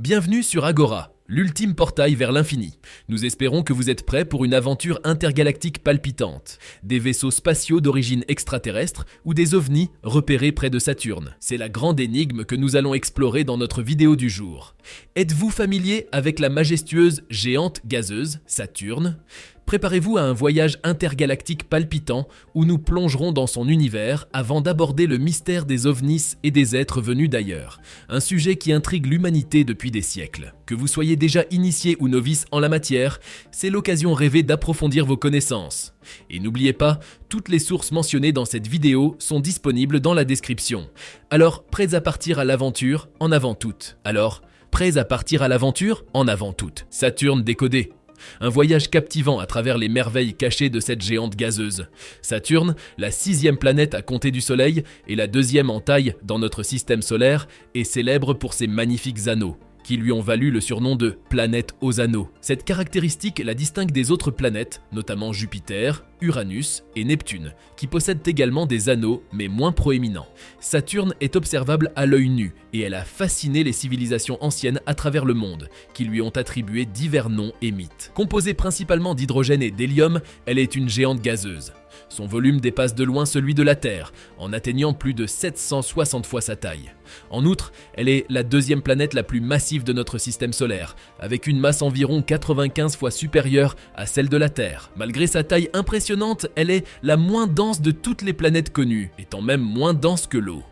Bienvenue sur Agora, l'ultime portail vers l'infini. Nous espérons que vous êtes prêts pour une aventure intergalactique palpitante. Des vaisseaux spatiaux d'origine extraterrestre ou des ovnis repérés près de Saturne. C'est la grande énigme que nous allons explorer dans notre vidéo du jour. Êtes-vous familier avec la majestueuse géante gazeuse, Saturne ? Préparez-vous à un voyage intergalactique palpitant où nous plongerons dans son univers avant d'aborder le mystère des ovnis et des êtres venus d'ailleurs. Un sujet qui intrigue l'humanité depuis des siècles. Que vous soyez déjà initié ou novice en la matière, c'est l'occasion rêvée d'approfondir vos connaissances. Et n'oubliez pas, toutes les sources mentionnées dans cette vidéo sont disponibles dans la description. Alors, prêts à partir à l'aventure, en avant toutes. Saturne décodé. Un voyage captivant à travers les merveilles cachées de cette géante gazeuse. Saturne, la 6e planète à compter du Soleil et la 2e en taille dans notre système solaire, est célèbre pour ses magnifiques anneaux, qui lui ont valu le surnom de planète aux anneaux. Cette caractéristique la distingue des autres planètes, notamment Jupiter, Uranus et Neptune, qui possèdent également des anneaux mais moins proéminents. Saturne est observable à l'œil nu et elle a fasciné les civilisations anciennes à travers le monde, qui lui ont attribué divers noms et mythes. Composée principalement d'hydrogène et d'hélium, elle est une géante gazeuse. Son volume dépasse de loin celui de la Terre, en atteignant plus de 760 fois sa taille. En outre, elle est la 2e planète la plus massive de notre système solaire, avec une masse environ 95 fois supérieure à celle de la Terre. Malgré sa taille impressionnante, elle est la moins dense de toutes les planètes connues, étant même moins dense que l'eau.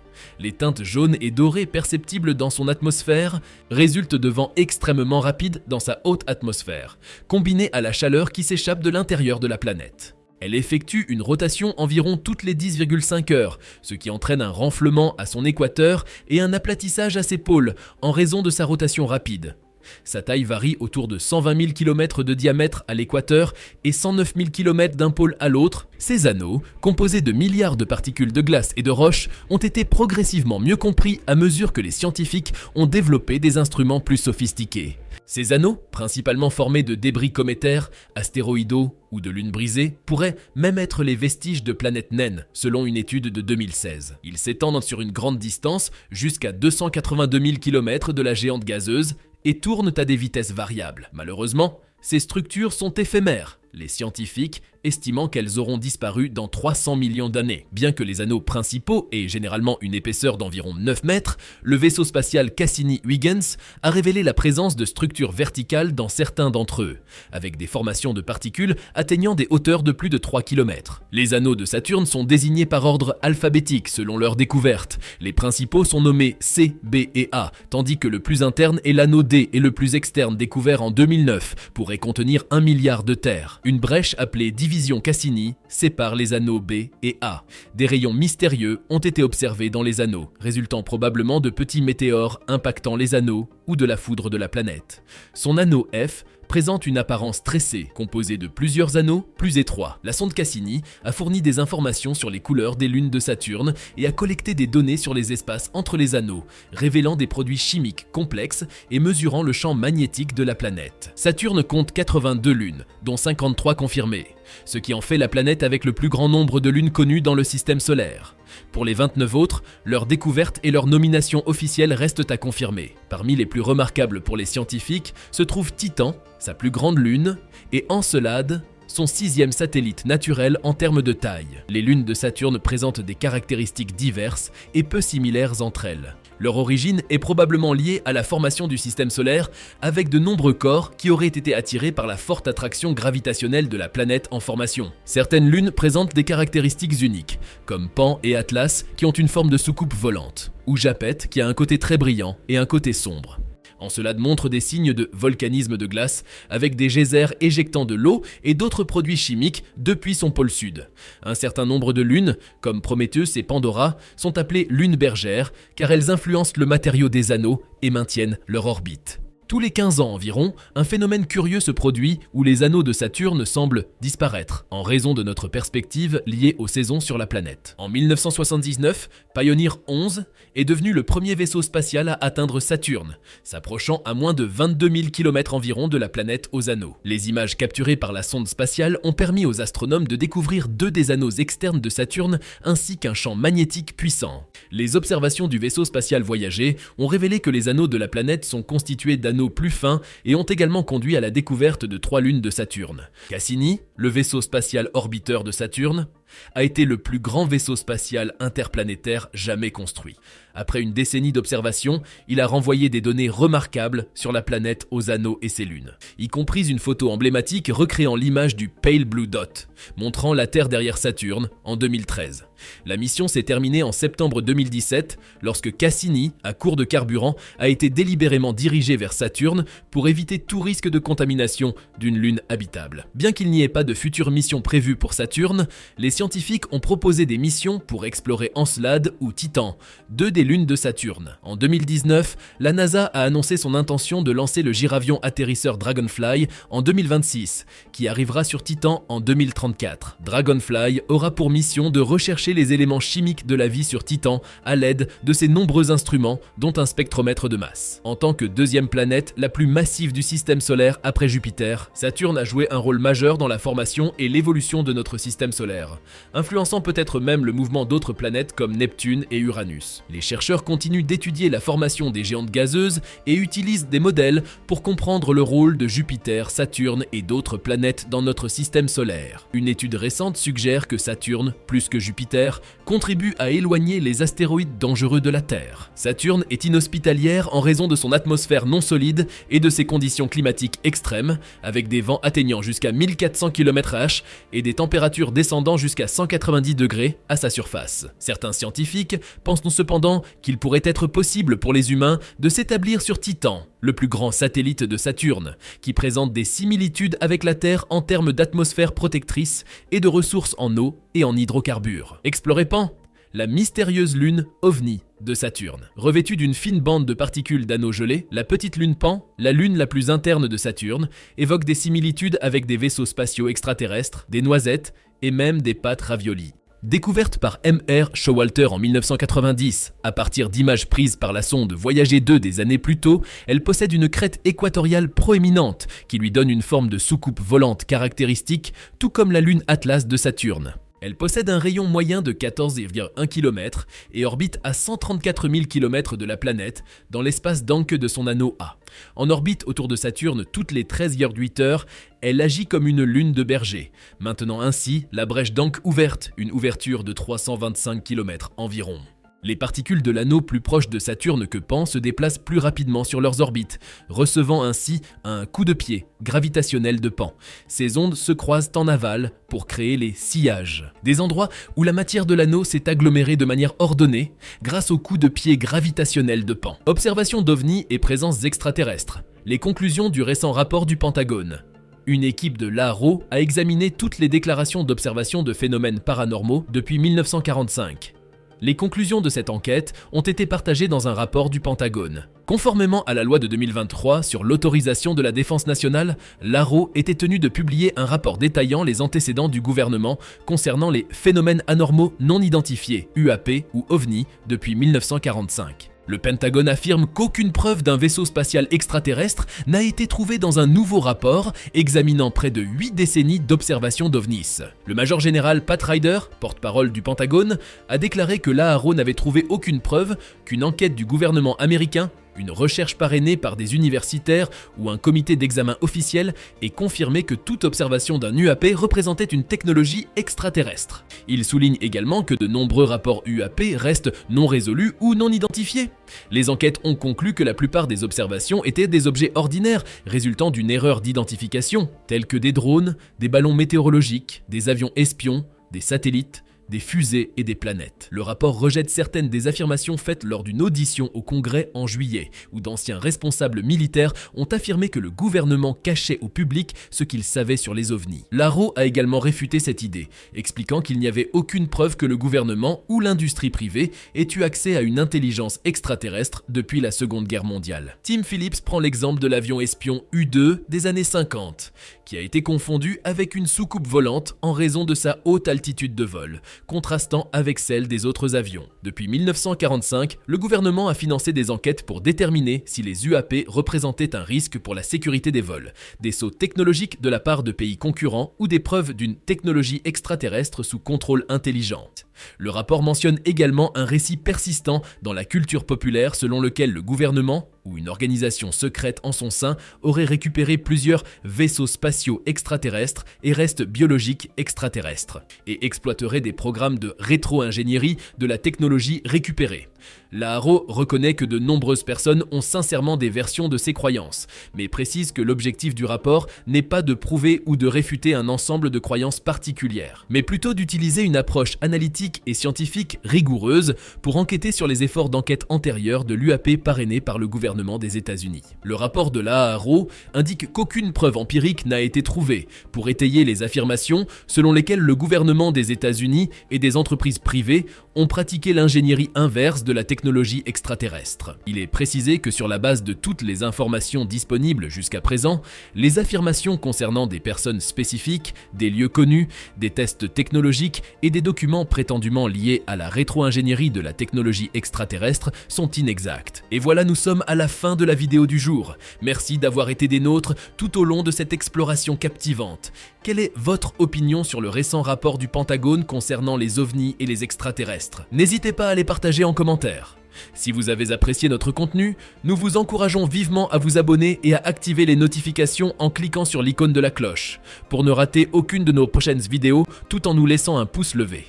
Les teintes jaunes et dorées perceptibles dans son atmosphère résultent de vents extrêmement rapides dans sa haute atmosphère, combinés à la chaleur qui s'échappe de l'intérieur de la planète. Elle effectue une rotation environ toutes les 10,5 heures, ce qui entraîne un renflement à son équateur et un aplatissage à ses pôles en raison de sa rotation rapide. Sa taille varie autour de 120 000 km de diamètre à l'équateur et 109 000 km d'un pôle à l'autre. Ces anneaux, composés de milliards de particules de glace et de roches, ont été progressivement mieux compris à mesure que les scientifiques ont développé des instruments plus sophistiqués. Ces anneaux, principalement formés de débris cométaires, astéroïdaux ou de lunes brisées, pourraient même être les vestiges de planètes naines, selon une étude de 2016. Ils s'étendent sur une grande distance, jusqu'à 282 000 km de la géante gazeuse, et tournent à des vitesses variables. Malheureusement, ces structures sont éphémères, les scientifiques estimant qu'elles auront disparu dans 300 millions d'années. Bien que les anneaux principaux aient généralement une épaisseur d'environ 9 mètres, le vaisseau spatial Cassini-Huygens a révélé la présence de structures verticales dans certains d'entre eux, avec des formations de particules atteignant des hauteurs de plus de 3 km. Les anneaux de Saturne sont désignés par ordre alphabétique selon leur découverte. Les principaux sont nommés C, B et A, tandis que le plus interne est l'anneau D et le plus externe découvert en 2009 pourrait contenir 1 milliard de terres. Une brèche appelée division Cassini sépare les anneaux B et A. Des rayons mystérieux ont été observés dans les anneaux, résultant probablement de petits météores impactant les anneaux ou de la foudre de la planète. Son anneau F présente une apparence tressée, composée de plusieurs anneaux plus étroits. La sonde Cassini a fourni des informations sur les couleurs des lunes de Saturne et a collecté des données sur les espaces entre les anneaux, révélant des produits chimiques complexes et mesurant le champ magnétique de la planète. Saturne compte 82 lunes, dont 53 confirmées, ce qui en fait la planète avec le plus grand nombre de lunes connues dans le système solaire. Pour les 29 autres, leur découverte et leur nomination officielle restent à confirmer. Parmi les plus remarquables pour les scientifiques se trouve Titan, sa plus grande lune, et Encelade, son 6e satellite naturel en termes de taille. Les lunes de Saturne présentent des caractéristiques diverses et peu similaires entre elles. Leur origine est probablement liée à la formation du système solaire avec de nombreux corps qui auraient été attirés par la forte attraction gravitationnelle de la planète en formation. Certaines lunes présentent des caractéristiques uniques, comme Pan et Atlas qui ont une forme de soucoupe volante, ou Japet qui a un côté très brillant et un côté sombre. Encelade montre des signes de volcanisme de glace avec des geysers éjectant de l'eau et d'autres produits chimiques depuis son pôle sud. Un certain nombre de lunes, comme Prométhée et Pandora, sont appelées lunes bergères car elles influencent le matériau des anneaux et maintiennent leur orbite. Tous les 15 ans environ, un phénomène curieux se produit où les anneaux de Saturne semblent disparaître, en raison de notre perspective liée aux saisons sur la planète. En 1979, Pioneer 11 est devenu le premier vaisseau spatial à atteindre Saturne, s'approchant à moins de 22 000 km environ de la planète aux anneaux. Les images capturées par la sonde spatiale ont permis aux astronomes de découvrir deux des anneaux externes de Saturne ainsi qu'un champ magnétique puissant. Les observations du vaisseau spatial Voyager ont révélé que les anneaux de la planète sont constitués d'anneaux plus fins et ont également conduit à la découverte de 3 lunes de Saturne. Cassini, le vaisseau spatial orbiteur de Saturne, a été le plus grand vaisseau spatial interplanétaire jamais construit. Après une décennie d'observation, il a renvoyé des données remarquables sur la planète aux anneaux et ses lunes, y compris une photo emblématique recréant l'image du Pale Blue Dot, montrant la Terre derrière Saturne en 2013. La mission s'est terminée en septembre 2017 lorsque Cassini, à court de carburant, a été délibérément dirigé vers Saturne pour éviter tout risque de contamination d'une lune habitable. Bien qu'il n'y ait pas de future mission prévue pour Saturne, les scientifiques ont proposé des missions pour explorer Encelade ou Titan, deux des lunes de Saturne. En 2019, la NASA a annoncé son intention de lancer le giravion atterrisseur Dragonfly en 2026, qui arrivera sur Titan en 2034. Dragonfly aura pour mission de rechercher les éléments chimiques de la vie sur Titan à l'aide de ses nombreux instruments, dont un spectromètre de masse. En tant que deuxième planète la plus massive du système solaire après Jupiter, Saturne a joué un rôle majeur dans la formation et l'évolution de notre système solaire, influençant peut-être même le mouvement d'autres planètes comme Neptune et Uranus. Les chercheurs continuent d'étudier la formation des géantes gazeuses et utilisent des modèles pour comprendre le rôle de Jupiter, Saturne et d'autres planètes dans notre système solaire. Une étude récente suggère que Saturne, plus que Jupiter, contribue à éloigner les astéroïdes dangereux de la Terre. Saturne est inhospitalière en raison de son atmosphère non solide et de ses conditions climatiques extrêmes, avec des vents atteignant jusqu'à 1400 km/h et des températures descendant jusqu'à 190 degrés à sa surface. Certains scientifiques pensent cependant qu'il pourrait être possible pour les humains de s'établir sur Titan, le plus grand satellite de Saturne, qui présente des similitudes avec la Terre en termes d'atmosphère protectrice et de ressources en eau et en hydrocarbures. Explorez Pan, la mystérieuse lune OVNI de Saturne. Revêtue d'une fine bande de particules d'anneaux gelés, la petite lune Pan, la lune la plus interne de Saturne, évoque des similitudes avec des vaisseaux spatiaux extraterrestres, des noisettes et même des pâtes raviolis. Découverte par M.R. Showalter en 1990, à partir d'images prises par la sonde Voyager 2 des années plus tôt, elle possède une crête équatoriale proéminente qui lui donne une forme de soucoupe volante caractéristique, tout comme la lune Atlas de Saturne. Elle possède un rayon moyen de 14,1 km et orbite à 134 000 km de la planète dans l'espace d'Anke de son anneau A. En orbite autour de Saturne toutes les 13,8 heures, elle agit comme une lune de berger, maintenant ainsi la brèche d'Anke ouverte, une ouverture de 325 km environ. Les particules de l'anneau plus proches de Saturne que Pan se déplacent plus rapidement sur leurs orbites, recevant ainsi un coup de pied gravitationnel de Pan. Ces ondes se croisent en aval pour créer les sillages, des endroits où la matière de l'anneau s'est agglomérée de manière ordonnée grâce au coup de pied gravitationnel de Pan. Observation d'OVNI et présences extraterrestres. Les conclusions du récent rapport du Pentagone. Une équipe de l'AARO a examiné toutes les déclarations d'observation de phénomènes paranormaux depuis 1945. Les conclusions de cette enquête ont été partagées dans un rapport du Pentagone. Conformément à la loi de 2023 sur l'autorisation de la défense nationale, l'AARO était tenu de publier un rapport détaillant les antécédents du gouvernement concernant les phénomènes anormaux non identifiés, UAP ou OVNI, depuis 1945. Le Pentagone affirme qu'aucune preuve d'un vaisseau spatial extraterrestre n'a été trouvée dans un nouveau rapport examinant près de 8 décennies d'observation d'OVNIs. Le major général Pat Ryder, porte-parole du Pentagone, a déclaré que l'AARO n'avait trouvé aucune preuve qu'une enquête du gouvernement américain, une recherche parrainée par des universitaires ou un comité d'examen officiel ait confirmé que toute observation d'un UAP représentait une technologie extraterrestre. Il souligne également que de nombreux rapports UAP restent non résolus ou non identifiés. Les enquêtes ont conclu que la plupart des observations étaient des objets ordinaires résultant d'une erreur d'identification, tels que des drones, des ballons météorologiques, des avions espions, des satellites, des fusées et des planètes. Le rapport rejette certaines des affirmations faites lors d'une audition au Congrès en juillet, où d'anciens responsables militaires ont affirmé que le gouvernement cachait au public ce qu'il savait sur les ovnis. L'AARO a également réfuté cette idée, expliquant qu'il n'y avait aucune preuve que le gouvernement ou l'industrie privée aient eu accès à une intelligence extraterrestre depuis la Seconde Guerre mondiale. Tim Phillips prend l'exemple de l'avion espion U-2 des années 50, qui a été confondu avec une soucoupe volante en raison de sa haute altitude de vol, contrastant avec celle des autres avions. Depuis 1945, le gouvernement a financé des enquêtes pour déterminer si les UAP représentaient un risque pour la sécurité des vols, des sauts technologiques de la part de pays concurrents ou des preuves d'une technologie extraterrestre sous contrôle intelligent. Le rapport mentionne également un récit persistant dans la culture populaire selon lequel le gouvernement, ou une organisation secrète en son sein, aurait récupéré plusieurs vaisseaux spatiaux extraterrestres et restes biologiques extraterrestres, et exploiterait des programmes de rétro-ingénierie de la technologie récupérée. L'AARO reconnaît que de nombreuses personnes ont sincèrement des versions de ces croyances, mais précise que l'objectif du rapport n'est pas de prouver ou de réfuter un ensemble de croyances particulières, mais plutôt d'utiliser une approche analytique et scientifique rigoureuse pour enquêter sur les efforts d'enquête antérieurs de l'UAP parrainés par le gouvernement des États-Unis. Le rapport de l'AARO indique qu'aucune preuve empirique n'a été trouvée pour étayer les affirmations selon lesquelles le gouvernement des États-Unis et des entreprises privées ont pratiqué l'ingénierie inverse de la technologie extraterrestre. Il est précisé que sur la base de toutes les informations disponibles jusqu'à présent, les affirmations concernant des personnes spécifiques, des lieux connus, des tests technologiques et des documents prétendument liés à la rétro-ingénierie de la technologie extraterrestre sont inexactes. Et voilà, nous sommes à la fin de la vidéo du jour. Merci d'avoir été des nôtres tout au long de cette exploration captivante. Quelle est votre opinion sur le récent rapport du Pentagone concernant les ovnis et les extraterrestres? N'hésitez pas à les partager en commentaire. Si vous avez apprécié notre contenu, nous vous encourageons vivement à vous abonner et à activer les notifications en cliquant sur l'icône de la cloche, pour ne rater aucune de nos prochaines vidéos tout en nous laissant un pouce levé.